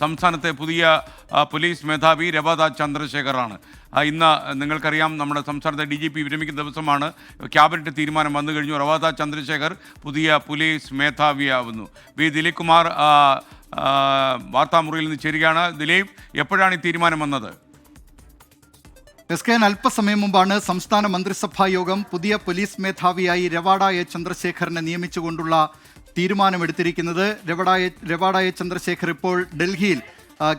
സംസ്ഥാനത്തെ പുതിയ പോലീസ് മേധാവി രവത ചന്ദ്രശേഖറാണ്. ഇന്ന് നിങ്ങൾക്കറിയാം, നമ്മുടെ സംസ്ഥാനത്തെ DGP വിരമിക്കുന്ന ദിവസമാണ്. ക്യാബിനറ്റ് തീരുമാനം വന്നു കഴിഞ്ഞു. രവത ചന്ദ്രശേഖർ പുതിയ പോലീസ് മേധാവിയാവുന്നു. ദിലീപ് കുമാർ വാർത്താമുറിയിൽ നിന്ന് ചേരുകയാണ്. ദിലീപ്, എപ്പോഴാണ് ഈ തീരുമാനം വന്നത്? SKN അല്പസമയം മുമ്പാണ് സംസ്ഥാന മന്ത്രിസഭാ യോഗം പുതിയ പോലീസ് മേധാവിയായി രവാഡ എ ചന്ദ്രശേഖറിനെ നിയമിച്ചുകൊണ്ടുള്ള തീരുമാനമെടുത്തിരിക്കുന്നത്. രവാഡ എ ചന്ദ്രശേഖർ ഇപ്പോൾ ഡൽഹിയിൽ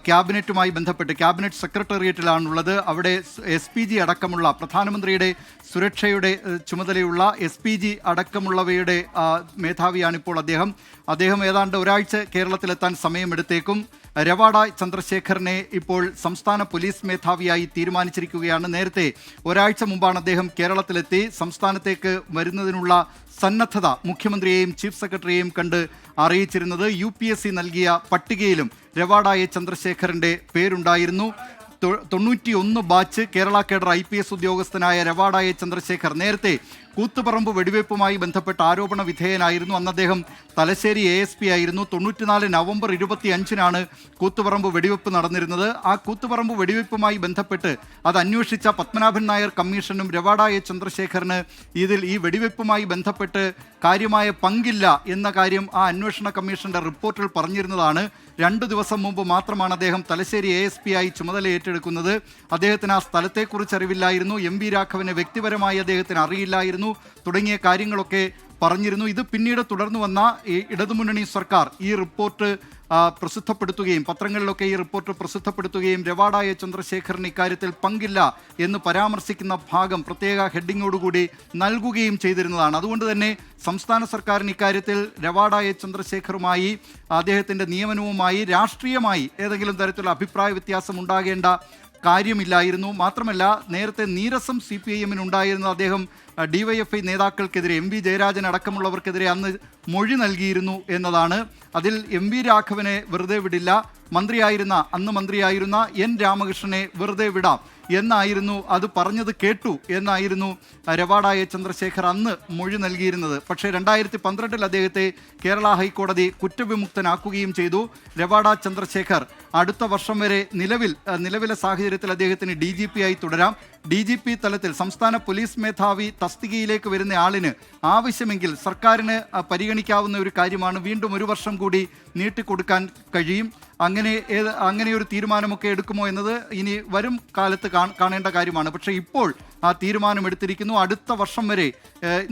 ക്യാബിനറ്റുമായി ബന്ധപ്പെട്ട് ക്യാബിനറ്റ് സെക്രട്ടേറിയറ്റിലാണുള്ളത്. അവിടെ SPG അടക്കമുള്ള പ്രധാനമന്ത്രിയുടെ സുരക്ഷയുടെ ചുമതലയുള്ള SPG അടക്കമുള്ളവയുടെ മേധാവിയാണിപ്പോൾ അദ്ദേഹം ഏതാണ്ട് ഒരാഴ്ച കേരളത്തിലെത്താൻ സമയമെടുത്തേക്കും. രവാഡ ചന്ദ്രശേഖറിനെ ഇപ്പോൾ സംസ്ഥാന പോലീസ് മേധാവിയായി തീരുമാനിച്ചിരിക്കുകയാണ്. നേരത്തെ ഒരാഴ്ച മുമ്പാണ് അദ്ദേഹം കേരളത്തിലെത്തി സംസ്ഥാനത്തേക്ക് വരുന്നതിനുള്ള സന്നദ്ധത മുഖ്യമന്ത്രിയെയും ചീഫ് സെക്രട്ടറിയെയും കണ്ട് അറിയിച്ചിരുന്നത്. UPSC നൽകിയ പട്ടികയിലും രവാഡ എ ചന്ദ്രശേഖറിൻ്റെ പേരുണ്ടായിരുന്നു. 91 ബാച്ച് കേരള കേഡർ IPS ഉദ്യോഗസ്ഥനായ രവാഡ എ ചന്ദ്രശേഖർ നേരത്തെ കൂത്തുപറമ്പ് വെടിവയ്പ്പുമായി ബന്ധപ്പെട്ട ആരോപണ വിധേയനായിരുന്നു. അന്ന് അദ്ദേഹം തലശ്ശേരി ASP ആയിരുന്നു. 94 നവംബർ 25-നാണ് കൂത്തുപറമ്പ് വെടിവയ്പ്പ് നടന്നിരുന്നത്. ആ കൂത്തുപറമ്പ് വെടിവയ്പ്പുമായി ബന്ധപ്പെട്ട് അത് അന്വേഷിച്ച പത്മനാഭൻ നായർ കമ്മീഷനും രവാഡ എ ചന്ദ്രശേഖറിന് ഈ വെടിവയ്പ്പുമായി ബന്ധപ്പെട്ട് കാര്യമായ പങ്കില്ല എന്ന കാര്യം ആ അന്വേഷണ കമ്മീഷന്റെ റിപ്പോർട്ടിൽ പറഞ്ഞിരുന്നതാണ്. 2 ദിവസം മുമ്പ് മാത്രമാണ് അദ്ദേഹം തലശ്ശേരി ASP ആയി ചുമതല ഏറ്റെടുക്കുന്നത്. അദ്ദേഹത്തിന് ആ സ്ഥലത്തെക്കുറിച്ച് അറിവില്ലായിരുന്നു. MV രാഘവനെ വ്യക്തിപരമായി അദ്ദേഹത്തിന് അറിയില്ലായിരുന്നു തുടങ്ങിയ കാര്യങ്ങളൊക്കെ പറഞ്ഞിരുന്നു. ഇത് പിന്നീട് തുടർന്നു വന്ന ഇടതുമുന്നണി സർക്കാർ ഈ റിപ്പോർട്ട് പ്രസിദ്ധപ്പെടുത്തുകയും പത്രങ്ങളിലൊക്കെ ഈ റിപ്പോർട്ട് പ്രസിദ്ധപ്പെടുത്തുകയും രവാഡ എ ചന്ദ്രശേഖറിന് ഇക്കാര്യത്തിൽ പങ്കില്ല എന്ന് പരാമർശിക്കുന്ന ഭാഗം പ്രത്യേക ഹെഡിങ്ങോടുകൂടി നൽകുകയും ചെയ്തിരുന്നതാണ്. അതുകൊണ്ട് തന്നെ സംസ്ഥാന സർക്കാരിന് ഇക്കാര്യത്തിൽ രവാഡ എ ചന്ദ്രശേഖറുമായി അദ്ദേഹത്തിൻ്റെ നിയമനവുമായി രാഷ്ട്രീയമായി ഏതെങ്കിലും തരത്തിലുള്ള അഭിപ്രായ വ്യത്യാസം ഉണ്ടാകേണ്ട കാര്യമില്ലായിരുന്നു. മാത്രമല്ല, നേരത്തെ നീരസം CPIM-നുണ്ടായിരുന്ന അദ്ദേഹം DYFI നേതാക്കൾക്കെതിരെ MV ജയരാജൻ അടക്കമുള്ളവർക്കെതിരെ അന്ന് മൊഴി നൽകിയിരുന്നു എന്നതാണ്. അതിൽ MV രാഘവനെ വെറുതെ വിടില്ല, അന്ന് മന്ത്രിയായിരുന്ന N രാമകൃഷ്ണനെ വെറുതെ വിടാം എന്നായിരുന്നു, അത് പറഞ്ഞത് കേട്ടു എന്നായിരുന്നു രവാഡ എ ചന്ദ്രശേഖർ അന്ന് മൊഴി നൽകിയിരുന്നത്. പക്ഷേ 2012 അദ്ദേഹത്തെ കേരള ഹൈക്കോടതി കുറ്റവിമുക്തനാക്കുകയും ചെയ്തു. രവാഡ ചന്ദ്രശേഖർ അടുത്ത വർഷം വരെ നിലവിലെ സാഹചര്യത്തിൽ അദ്ദേഹത്തിന് DGP ആയി തുടരാം. DGP തലത്തിൽ സംസ്ഥാന പോലീസ് മേധാവി തസ്തികയിലേക്ക് വരുന്ന ആളിന് ആവശ്യമെങ്കിൽ സർക്കാരിന് പരിഗണിക്കാവുന്ന ഒരു കാര്യമാണ്. വീണ്ടും 1 വർഷം കൂടി നീട്ടിക്കൊടുക്കാൻ കഴിയും. അങ്ങനെ ഒരു തീരുമാനമൊക്കെ എടുക്കുമോ എന്നത് ഇനി വരും കാലത്ത് കാണേണ്ട കാര്യമാണ്. പക്ഷേ ഇപ്പോൾ ആ തീരുമാനം എടുത്തിരിക്കുന്നു. അടുത്ത വർഷം വരെ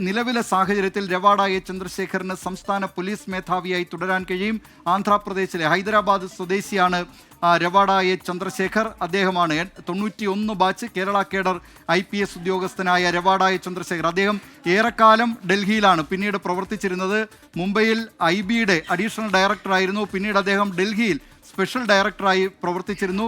നിലവിലെ സാഹചര്യത്തിൽ രവാഡ എ ചന്ദ്രശേഖറിന് സംസ്ഥാന പോലീസ് മേധാവിയായി തുടരാൻ കഴിയും. ആന്ധ്രാപ്രദേശിലെ ഹൈദരാബാദ് സ്വദേശിയാണ് രവാഡ എ ചന്ദ്രശേഖർ. അദ്ദേഹമാണ് 91 ബാച്ച് കേരള കേഡർ IPS ഉദ്യോഗസ്ഥനായ രവാഡ എ ചന്ദ്രശേഖർ. അദ്ദേഹം ഏറെക്കാലം ഡൽഹിയിലാണ് പിന്നീട് പ്രവർത്തിച്ചിരുന്നത്. മുംബൈയിൽ IBയുടെ അഡീഷണൽ ഡയറക്ടറായിരുന്നു. പിന്നീട് അദ്ദേഹം ഡൽഹിയിൽ സ്പെഷ്യൽ ഡയറക്ടറായി പ്രവർത്തിച്ചിരുന്നു.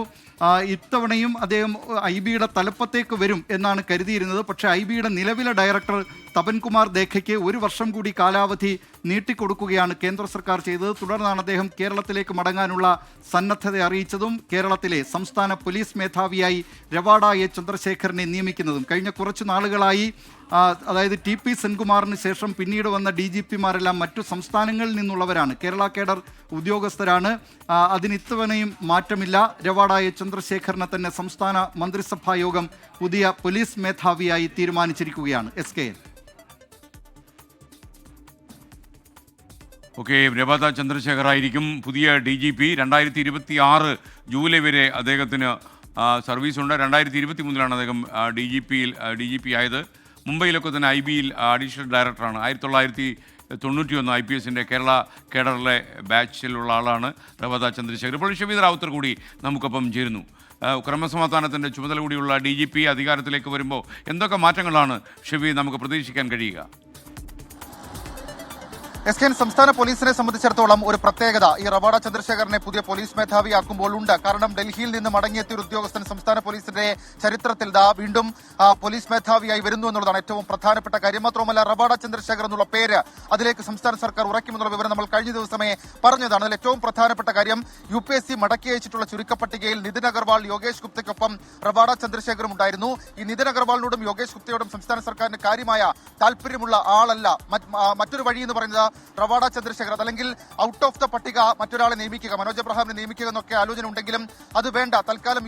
ഇത്തവണയും അദ്ദേഹം IBയുടെ തലപ്പത്തേക്ക് വരും എന്നാണ് കരുതിയിരുന്നത്. പക്ഷേ IBയുടെ നിലവിലെ ഡയറക്ടർ തപൻകുമാർ ദേഖയ്ക്ക് 1 വർഷം കൂടി കാലാവധി നീട്ടിക്കൊടുക്കുകയാണ് കേന്ദ്ര സർക്കാർ ചെയ്തത്. തുടർന്നാണ് അദ്ദേഹം കേരളത്തിലേക്ക് മടങ്ങാനുള്ള സന്നദ്ധത അറിയിച്ചതും കേരളത്തിലെ സംസ്ഥാന പോലീസ് മേധാവിയായി രവാഡ എ ചന്ദ്രശേഖറിനെ നിയമിക്കുന്നതും. കഴിഞ്ഞ കുറച്ച് നാളുകളായി അതായത് TP സെൻകുമാറിന് ശേഷം പിന്നീട് വന്ന DGP-മാരെല്ലാം മറ്റു സംസ്ഥാനങ്ങളിൽ നിന്നുള്ളവരാണ്, കേരള കേഡർ ഉദ്യോഗസ്ഥരാണ്. അതിന് ഇത്തവണയും മാറ്റമില്ല. രവാഡ എ ചന്ദ്രശേഖറിനെ തന്നെ സംസ്ഥാന മന്ത്രിസഭാ യോഗം പുതിയ പോലീസ് മേധാവിയായി തീരുമാനിച്ചിരിക്കുകയാണ്. SKN. ഓക്കെ, രവാഡ ചന്ദ്രശേഖർ ആയിരിക്കും പുതിയ DGP. 2026 ജൂലൈ വരെ അദ്ദേഹത്തിന് സർവീസുണ്ട്. 2023-ലാണ് അദ്ദേഹം DGP ആയത്. മുംബൈയിലൊക്കെ തന്നെ IBയിൽ അഡീഷണൽ ഡയറക്ടറാണ്. 1991 IPSൻ്റെ കേരള കേഡറിലെ ബാച്ചിലുള്ള ആളാണ് രവാഡ ചന്ദ്രശേഖർ. ഇപ്പോൾ ഷവീദ് റാവുത്തർ കൂടി നമുക്കൊപ്പം ചേരുന്നു. ക്രമസമാധാനത്തിൻ്റെ ചുമതല കൂടിയുള്ള DGP അധികാരത്തിലേക്ക് വരുമ്പോൾ എന്തൊക്കെ മാറ്റങ്ങളാണ് ഷവീദ് നമുക്ക് പ്രതീക്ഷിക്കാൻ കഴിയുക? SKN സംസ്ഥാന പോലീസിനെ സംബന്ധിച്ചിടത്തോളം ഒരു പ്രത്യേകത ഈ രവാഡ ചന്ദ്രശേഖറിനെ പുതിയ പോലീസ് മേധാവിയാക്കുമ്പോൾ ഉണ്ട്. കാരണം ഡൽഹിയിൽ നിന്ന് മടങ്ങിയെത്തിയ ഒരു ഉദ്യോഗസ്ഥൻ സംസ്ഥാന പോലീസിന്റെ ചരിത്രത്തിൽ വീണ്ടും പോലീസ് മേധാവിയായി വരുന്നു എന്നുള്ളതാണ് ഏറ്റവും പ്രധാനപ്പെട്ട കാര്യം. മാത്രമല്ല, രവാഡ ചന്ദ്രശേഖർ എന്നുള്ള പേര് അതിലേക്ക് സംസ്ഥാന സർക്കാർ ഉറയ്ക്കുമെന്നുള്ള വിവരം നമ്മൾ കഴിഞ്ഞ ദിവസമേ പറഞ്ഞതാണ്. അതിൽ ഏറ്റവും പ്രധാനപ്പെട്ട കാര്യം UPSC മടക്കി അയച്ചിട്ടുള്ള ചുരുക്കപ്പട്ടികയിൽ നിതിൻ അഗർവാൾ, യോഗേഷ് ഗുപ്തയ്ക്കൊപ്പം രവാഡ ചന്ദ്രശേഖറും ഉണ്ടായിരുന്നു. ഈ നിതിൻ അഗർവാളിനോടും യോഗേഷ് ഗുപ്തയോടും സംസ്ഥാന സർക്കാരിന് കാര്യമായ താല്പര്യമുള്ള ആളല്ല. മറ്റൊരു വഴി എന്ന് പറയുന്നത് റവാഡ ചന്ദ്രശേഖർ, അതല്ലെങ്കിൽ ഔട്ട് ഓഫ് ദ പട്ടിക മറ്റൊരാളെ നിയമിക്കുക, മനോജ് എബ്രഹാമിനെ നിയമിക്കുക എന്നൊക്കെ ആലോചന ഉണ്ടെങ്കിലും അത് വേണ്ട, തൽക്കാലം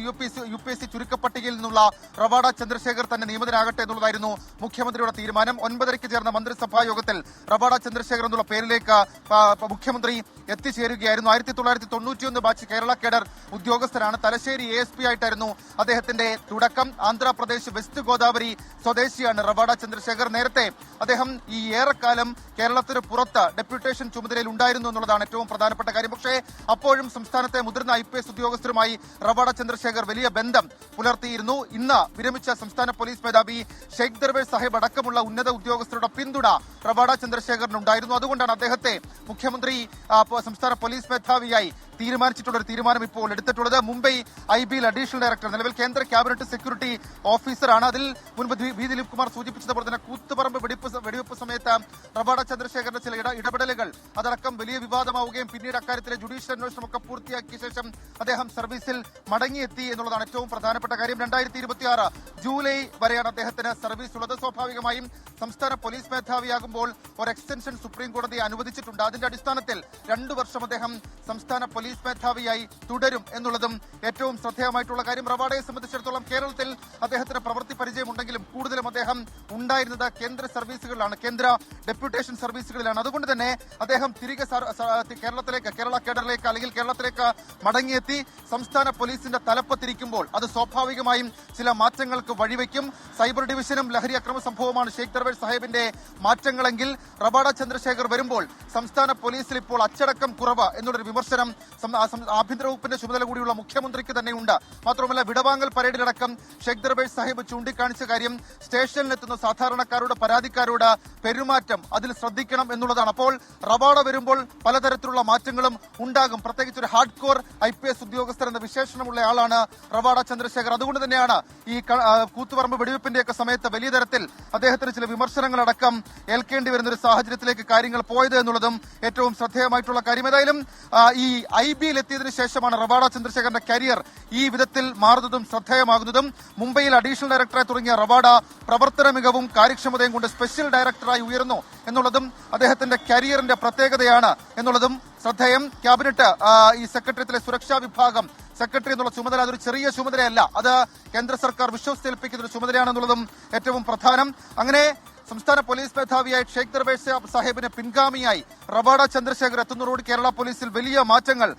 UPSC ചുരുക്കപ്പട്ടികയിൽ നിന്നുള്ള റവാഡ ചന്ദ്രശേഖർ തന്നെ നിയമിതനാകട്ടെ എന്നുള്ളതായിരുന്നു മുഖ്യമന്ത്രിയുടെ തീരുമാനം. 9:30 ചേർന്ന മന്ത്രിസഭാ യോഗത്തിൽ റവാഡ ചന്ദ്രശേഖർ എന്നുള്ള പേരിലേക്ക് മുഖ്യമന്ത്രി എത്തിച്ചേരുകയായിരുന്നു. 1991 ബാച്ച് കേരള കേഡർ ഉദ്യോഗസ്ഥരാണ്. തലശ്ശേരി ASP ആയിട്ടായിരുന്നു അദ്ദേഹത്തിന്റെ തുടക്കം. ആന്ധ്രാപ്രദേശ് വെസ്റ്റ് ഗോദാവരി സ്വദേശിയാണ് റവാഡ ചന്ദ്രശേഖർ. നേരത്തെ അദ്ദേഹം ഈ ഏറെക്കാലം കേരളത്തിന് പുറത്ത് ഡെപ്യൂട്ടേഷൻ ചുമതലയിൽ ഉണ്ടായിരുന്നു എന്നുള്ളതാണ് ഏറ്റവും പ്രധാനപ്പെട്ട കാര്യം. പക്ഷേ അപ്പോഴും സംസ്ഥാനത്തെ മുതിർന്ന IPS ഉദ്യോഗസ്ഥരുമായി റവാഡ ചന്ദ്രശേഖർ വലിയ ബന്ധം പുലർത്തിയിരുന്നു. ഇന്ന് വിരമിച്ച സംസ്ഥാന പോലീസ് മേധാവി ഷെയ്ഖ് ദർവേഷ് സാഹിബ് അടക്കമുള്ള ഉന്നത ഉദ്യോഗസ്ഥരുടെ പിന്തുണ റവാഡ ചന്ദ്രശേഖറിനുണ്ടായിരുന്നു. അതുകൊണ്ടാണ് അദ്ദേഹത്തെ മുഖ്യമന്ത്രി സംസ്ഥാന പോലീസ് മേധാവിയായി തീരുമാനിച്ചിട്ടുള്ള ഒരു തീരുമാനം ഇപ്പോൾ എടുത്തിട്ടുള്ളത്. മുംബൈ IBയിൽ അഡീഷണൽ ഡയറക്ടർ, നിലവിൽ കേന്ദ്ര ക്യാബിനറ്റ് സെക്യൂരിറ്റി ഓഫീസറാണ്. അതിൽ മുൻപ് വി ദിലീപ് കുമാർ സൂചിപ്പിച്ചതുപോലെ തന്നെ കൂത്തുപറമ്പ് വെടിവെപ്പ് സമയത്ത് റവാഡ ചന്ദ്രശേഖറിന്റെ ചില ഇടപെടലുകൾ അതടക്കം വലിയ വിവാദമാവുകയും പിന്നീട് അക്കാര്യത്തിലെ ജുഡീഷ്യൽ അന്വേഷണം ഒക്കെ പൂർത്തിയാക്കിയ ശേഷം അദ്ദേഹം സർവീസിൽ മടങ്ങിയെത്തി എന്നുള്ളതാണ് ഏറ്റവും പ്രധാനപ്പെട്ട കാര്യം. 2026 ജൂലൈ വരെയാണ് അദ്ദേഹത്തിന് സർവീസ് ഉള്ളത്. സ്വാഭാവികമായും സംസ്ഥാന പോലീസ് മേധാവിയാകുമ്പോൾ ഒരു എക്സ്റ്റൻഷൻ സുപ്രീം കോടതി അനുവദിച്ചിട്ടുണ്ട്. അതിന്റെ അടിസ്ഥാനത്തിൽ 2 വർഷം അദ്ദേഹം സംസ്ഥാന പോലീസ് മേധാവിയായി തുടരും എന്നുള്ളതും ഏറ്റവും ശ്രദ്ധേയമായിട്ടുള്ള കാര്യം. റവാഡയെ സംബന്ധിച്ചിടത്തോളം കേരളത്തിൽ അദ്ദേഹത്തിന് പ്രവൃത്തി പരിചയമുണ്ടെങ്കിലും കൂടുതലും അദ്ദേഹം ഉണ്ടായിരുന്നത് കേന്ദ്ര സർവീസുകളിലാണ്, കേന്ദ്ര ഡെപ്യൂട്ടേഷൻ സർവീസുകളിലാണ്. അതുകൊണ്ട് തന്നെ അദ്ദേഹം തിരികെ കേരള കേഡറിലേക്ക് അല്ലെങ്കിൽ കേരളത്തിലേക്ക് മടങ്ങിയെത്തി സംസ്ഥാന പോലീസിന്റെ തലപ്പത്തിരിക്കുമ്പോൾ അത് സ്വാഭാവികമായും ചില മാറ്റങ്ങൾക്ക് വഴിവെക്കും. സൈബർ ഡിവിഷനും ലഹരി അക്രമ സംഭവമാണ് ഷെയ്ഖ് ദർവേഷ് സാഹിബിന്റെ മാറ്റങ്ങളെങ്കിൽ റവാഡ ചന്ദ്രശേഖർ വരുമ്പോൾ സംസ്ഥാന പോലീസിൽ ഇപ്പോൾ അച്ചടക്കം കുറവ് എന്നുള്ളൊരു വിമർശനം ആഭ്യന്തര വകുപ്പിന്റെ ചുമതല കൂടിയുള്ള മുഖ്യമന്ത്രിക്ക് തന്നെയുണ്ട്. മാത്രമല്ല വിടവാങ്ങൽ പരേഡിലടക്കം ഷെയ്ഖ് ദർവേഷ് സാഹിബ് ചൂണ്ടിക്കാണിച്ച കാര്യം സ്റ്റേഷനിലെത്തുന്ന സാധാരണക്കാരോട് പരാതിക്കാരോട് പെരുമാറ്റം അതിൽ ശ്രദ്ധിക്കണം എന്നുള്ളതാണ്. അപ്പോൾ റവാഡ വരുമ്പോൾ പലതരത്തിലുള്ള മാറ്റങ്ങളും ഉണ്ടാകും. പ്രത്യേകിച്ച് ഒരു ഹാർഡ് കോർ IPS ഉദ്യോഗസ്ഥർ എന്ന വിശേഷണമുള്ള ആളാണ് റവാഡ ചന്ദ്രശേഖർ. അതുകൊണ്ട് തന്നെയാണ് ഈ കൂത്തുപറമ്പ് വെടിവെപ്പിന്റെയൊക്കെ സമയത്ത് വലിയ തരത്തിൽ അദ്ദേഹത്തിന് ചില വിമർശനങ്ങളടക്കം ഏൽക്കേണ്ടി വരുന്ന ഒരു സാഹചര്യത്തിലേക്ക് കാര്യങ്ങൾ പോയത് എന്നുള്ളതും ഏറ്റവും ശ്രദ്ധേയമായിട്ടുള്ള കാര്യം. ഏതായാലും ഈ IBയിൽ എത്തിയതിനു ശേഷമാണ് റവാഡ ചന്ദ്രശേഖറിന്റെ കരിയർ ഈ വിധത്തിൽ മാറുന്നതും ശ്രദ്ധേയമാകുന്നതും. മുംബൈയിൽ അഡീഷണൽ ഡയറക്ടറായി തുടങ്ങിയ റവാഡ പ്രവർത്തന മികവും കാര്യക്ഷമതയും കൊണ്ട് സ്പെഷ്യൽ ഡയറക്ടറായി ഉയർന്നു എന്നുള്ളതും അദ്ദേഹത്തിന്റെ കരിയറിന്റെ പ്രത്യേകതയാണ് എന്നുള്ളതും ശ്രദ്ധേയം. ക്യാബിനറ്റ് ഈ സെക്രട്ടേറിയറ്റിലെ സുരക്ഷാ വിഭാഗം സെക്രട്ടറി എന്നുള്ള ചുമതല അതൊരു ചെറിയ ചുമതലയല്ല, അത് കേന്ദ്ര സർക്കാർ വിശ്വസിച്ചേൽപ്പിക്കുന്ന ഒരു ചുമതലയാണെന്നുള്ളതും ഏറ്റവും പ്രധാനം. അങ്ങനെ സംസ്ഥാന പോലീസ് മേധാവിയായി ഷെയ്ഖ് ദർവേഷ് സാഹിബിന് പിൻഗാമിയായി റവാഡ ചന്ദ്രശേഖർ എത്തുന്നതോട് കേരള പോലീസിൽ വലിയ മാറ്റങ്ങൾ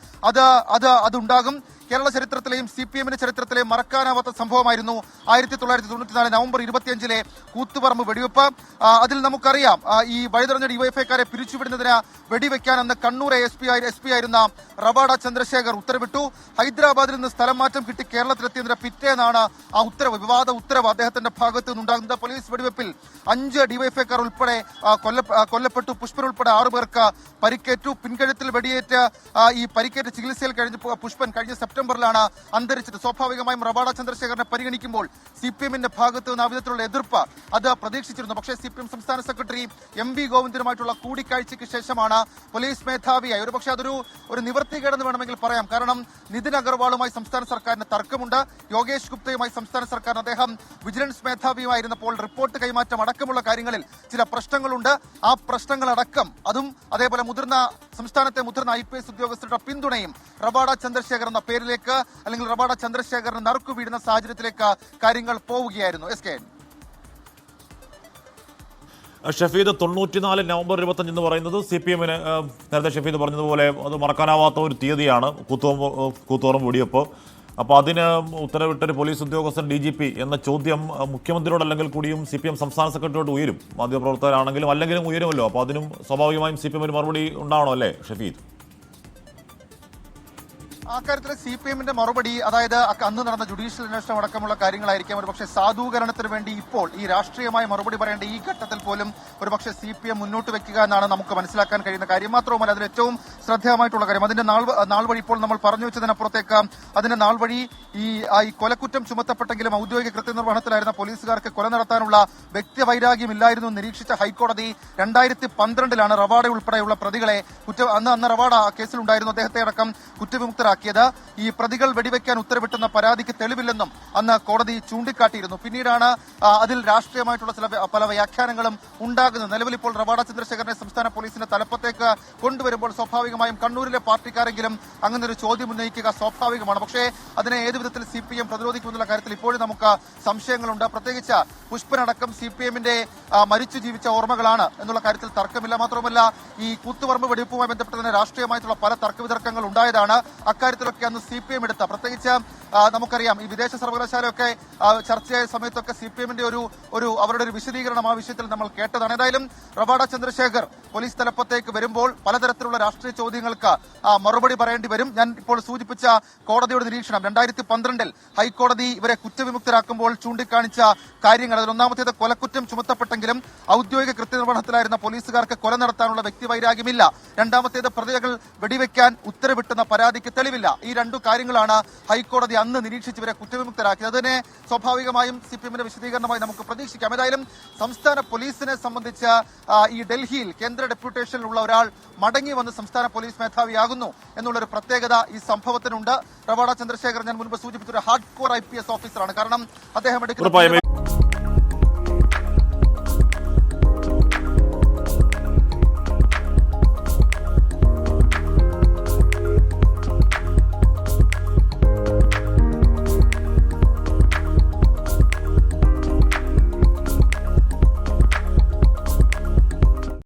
അതുണ്ടാകും. കേരള ചരിത്രത്തിലെയും CPMന്റെ ചരിത്രത്തിലെയും മറക്കാനാവാത്ത സംഭവമായിരുന്നു 1994 നവംബർ 25 കൂത്തുപറമ്പ് വെടിവെപ്പ്. അതിൽ നമുക്കറിയാം ഈ വഴിതെറിഞ്ഞ ഡിവൈഎഫ്ഐക്കാരെ പിരിച്ചുവിടുന്നതിന് വെടിവെക്കാൻ അന്ന് കണ്ണൂർ SP ആയിരുന്ന റവാഡ ചന്ദ്രശേഖർ ഉത്തരവിട്ടു. ഹൈദരാബാദിൽ നിന്ന് സ്ഥലം മാറ്റം കിട്ടി കേരളത്തിലെത്തിയതിന്റെ പിറ്റേന്നാണ് ആ ഉത്തരവ്, വിവാദ ഉത്തരവ് അദ്ദേഹത്തിന്റെ ഭാഗത്തു നിന്നുണ്ടാകുന്നത്. പോലീസ് വെടിവെപ്പിൽ 5 ഡിവൈഎഫ്ഐക്കാർ ഉൾപ്പെടെ കൊല്ലപ്പെട്ടു. പുഷ്പൻ ഉൾപ്പെടെ 6 പേർക്ക് പരിക്കേറ്റു. പിൻകഴുത്തിൽ വെടിയേറ്റ് ഈ പരിക്കേറ്റ് ചികിത്സയിൽ പുഷ്പൻ കഴിഞ്ഞ സെപ്റ്റംബറിലാണ് അന്തരിച്ചത്. സ്വാഭാവികമായും റവാഡ ചന്ദ്രശേഖരനെ പരിഗണിക്കുമ്പോൾ CPMന്റെ ഭാഗത്ത് നിന്ന് ആ വിധത്തിലുള്ള എതിർപ്പ് അത് പ്രതീക്ഷിച്ചിരുന്നു. പക്ഷേ CPM സംസ്ഥാന സെക്രട്ടറി MV ഗോവിന്ദനുമായിട്ടുള്ള കൂടിക്കാഴ്ചയ്ക്ക് ശേഷമാണ് പോലീസ് മേധാവിയായി. ഒരുപക്ഷെ അതൊരു നിവർത്തികേടെന്ന് വേണമെങ്കിൽ പറയാം. കാരണം നിതിൻ അഗർവാളുമായി സംസ്ഥാന സർക്കാരിന് തർക്കമുണ്ട്. യോഗേഷ് ഗുപ്തയുമായി സംസ്ഥാന സർക്കാരിന് അദ്ദേഹം വിജിലൻസ് മേധാവിയുമായിരുന്നപ്പോൾ റിപ്പോർട്ട് കൈമാറ്റം അടക്കമുള്ള കാര്യങ്ങളിൽ ചില പ്രശ്നങ്ങളുണ്ട്. ആ പ്രശ്നങ്ങളടക്കം അതും അതേപോലെ സംസ്ഥാനത്തെ മുതിർന്ന IPS ഉദ്യോഗസ്ഥരുടെ പിന്തുണയും റവാഡ ചന്ദ്രശേഖർ എന്ന പേരിലേക്ക് അല്ലെങ്കിൽ റവാഡ ചന്ദ്രശേഖറിന് നറുക്കു വീഴുന്ന സാഹചര്യത്തിലേക്ക് കാര്യങ്ങൾ പോവുകയായിരുന്നു. ഷഫീദ് 94 നവംബർ 25 എന്ന് പറയുന്നത് CPMന് നേരത്തെ ഷഫീദ് പറഞ്ഞതുപോലെ അത് മറക്കാനാവാത്ത ഒരു തീയതിയാണ് കൂത്തുപറമ്പ് വെടിവെപ്പ്. അപ്പോൾ അതിന് ഉത്തരവിട്ടൊരു പോലീസ് ഉദ്യോഗസ്ഥൻ DGP എന്ന ചോദ്യം മുഖ്യമന്ത്രിയോടല്ലെങ്കിൽ കൂടിയും CPM സംസ്ഥാന സെക്രട്ടറിയോട് ഉയരും. മാധ്യമപ്രവർത്തകരാണെങ്കിലും അല്ലെങ്കിലും ഉയരുമല്ലോ. അപ്പോൾ അതിനും സ്വാഭാവികമായും CPMന് മറുപടി ഉണ്ടാവണം അല്ലേ ഷഫീദ്? ആ കാര്യത്തിൽ CPMന്റെ മറുപടി, അതായത് അന്ന് നടന്ന ജുഡീഷ്യൽ അന്വേഷണം അടക്കമുള്ള കാര്യങ്ങളായിരിക്കാം. ഒരുപക്ഷെ സാധൂകരണത്തിന് വേണ്ടി ഇപ്പോൾ ഈ രാഷ്ട്രീയമായ മറുപടി പറയേണ്ട ഈ ഘട്ടത്തിൽ പോലും ഒരുപക്ഷെ CPM മുന്നോട്ട് വെക്കുക എന്നാണ് നമുക്ക് മനസ്സിലാക്കാൻ കഴിയുന്ന കാര്യം. മാത്രവുമല്ല അതിൽ ഏറ്റവും ശ്രദ്ധേയമായിട്ടുള്ള കാര്യം അതിന്റെ നാൾ വഴി ഇപ്പോൾ നമ്മൾ പറഞ്ഞു വെച്ചതിനപ്പുറത്തേക്ക് അതിന്റെ നാൾ വഴി ഈ കൊലക്കുറ്റം ചുമത്തപ്പെട്ടെങ്കിലും ഔദ്യോഗിക കൃത്യനിർവഹണത്തിലായിരുന്ന പോലീസുകാർക്ക് കൊല നടത്താനുള്ള വ്യക്തിവൈരാഗ്യമില്ലായിരുന്നു നിരീക്ഷിച്ച ഹൈക്കോടതി 2012 റവാഡ ഉൾപ്പെടെയുള്ള പ്രതികളെ അന്ന് റവാഡ കേസിലുണ്ടായിരുന്നു അദ്ദേഹത്തെ അടക്കം കുറ്റവിമുക്തരാക്കി. കുറ്റവിമുക്തരാക്കിയത് ഈ പ്രതികൾ വെടിവെക്കാൻ ഉത്തരവിട്ടെന്ന പരാതിക്ക് തെളിവില്ലെന്നും അന്ന് കോടതി ചൂണ്ടിക്കാട്ടിയിരുന്നു. പിന്നീടാണ് അതിൽ രാഷ്ട്രീയമായിട്ടുള്ള പല വ്യാഖ്യാനങ്ങളും ഉണ്ടാകുന്നത്. നിലവിൽ ഇപ്പോൾ റവാഡ ചന്ദ്രശേഖരനെ സംസ്ഥാന പോലീസിന്റെ തലപ്പത്തേക്ക് കൊണ്ടുവരുമ്പോൾ സ്വാഭാവികമായും കണ്ണൂരിലെ പാർട്ടിക്കാരെങ്കിലും അങ്ങനെ ഒരു ചോദ്യം ഉന്നയിക്കുക സ്വാഭാവികമാണ്. പക്ഷേ അതിനെ ഏത് വിധത്തിൽ CPM പ്രതിരോധിക്കുമെന്നുള്ള കാര്യത്തിൽ ഇപ്പോഴും നമുക്ക് സംശയങ്ങളുണ്ട്. പ്രത്യേകിച്ച് പുഷ്പനടക്കം CPMന്റെ മരിച്ചു ജീവിച്ച ഓർമ്മകളാണ് എന്നുള്ള കാര്യത്തിൽ തർക്കമില്ല. മാത്രമല്ല ഈ കൂത്തുപറമ്പ് വെടിവെപ്പുമായി ബന്ധപ്പെട്ട് തന്നെ രാഷ്ട്രീയമായിട്ടുള്ള പല തർക്കവിതർക്കങ്ങൾ ഉണ്ടായതാണ്. അക്കാര്യത്തിലൊക്കെ അന്ന് CPM എടുത്ത പ്രത്യേകിച്ച് നമുക്കറിയാം ഈ വിദേശ സർവകലാശാലയൊക്കെ ചർച്ചയായ സമയത്തൊക്കെ CPMന്റെ ഒരു അവരുടെ ഒരു വിശദീകരണം ആ വിഷയത്തിൽ നമ്മൾ കേട്ടതാണ്. ഏതായാലും റവാഡ ചന്ദ്രശേഖർ പോലീസ് തലപ്പത്തേക്ക് വരുമ്പോൾ പലതരത്തിലുള്ള രാഷ്ട്രീയ ചോദ്യങ്ങൾക്ക് മറുപടി പറയേണ്ടി വരും. ഞാൻ ഇപ്പോൾ സൂചിപ്പിച്ച കോടതിയുടെ നിരീക്ഷണം 2012 ഹൈക്കോടതി ഇവരെ കുറ്റവിമുക്തരാക്കുമ്പോൾ ചൂണ്ടിക്കാണിച്ച കാര്യങ്ങൾ, അതിൽ ഒന്നാമത്തേത് കൊലക്കുറ്റം ചുമത്തപ്പെട്ടെങ്കിലും ഔദ്യോഗിക കൃത്യനിർവഹണത്തിലായിരുന്ന പോലീസുകാർക്ക് കൊല നടത്താനുള്ള വ്യക്തിവൈരാഗ്യമില്ല. രണ്ടാമത്തേത് പ്രതികൾ വെടിവെക്കാൻ ഉത്തരവിട്ടെന്ന പരാതിക്ക് തെളിവില്ല. ഈ രണ്ടു കാര്യങ്ങളാണ് ഹൈക്കോടതി അന്ന് നിരീക്ഷിച്ച് ഇവരെ കുറ്റവിമുക്തരാക്കിയത്. അതിനെ സ്വാഭാവികമായും CPMന്റെ വിശദീകരണമായി നമുക്ക് പ്രതീക്ഷിക്കാം. ഏതായാലും സംസ്ഥാന പോലീസിനെ സംബന്ധിച്ച് ഈ ഡൽഹിയിൽ കേന്ദ്ര ഡെപ്യൂട്ടേഷനിലുള്ള ഒരാൾ മടങ്ങി വന്ന് സംസ്ഥാന പോലീസ് മേധാവിയാകുന്നു എന്നുള്ളൊരു പ്രത്യേകത ഈ സംഭവത്തിനുണ്ട്. റവാഡ ചന്ദ്രശേഖർ ഞാൻ മുൻപ് സൂചിപ്പിച്ച ഒരു ഹാർഡ് കോർ IPS ഓഫീസറാണ്. കാരണം അദ്ദേഹം എടുക്കുന്ന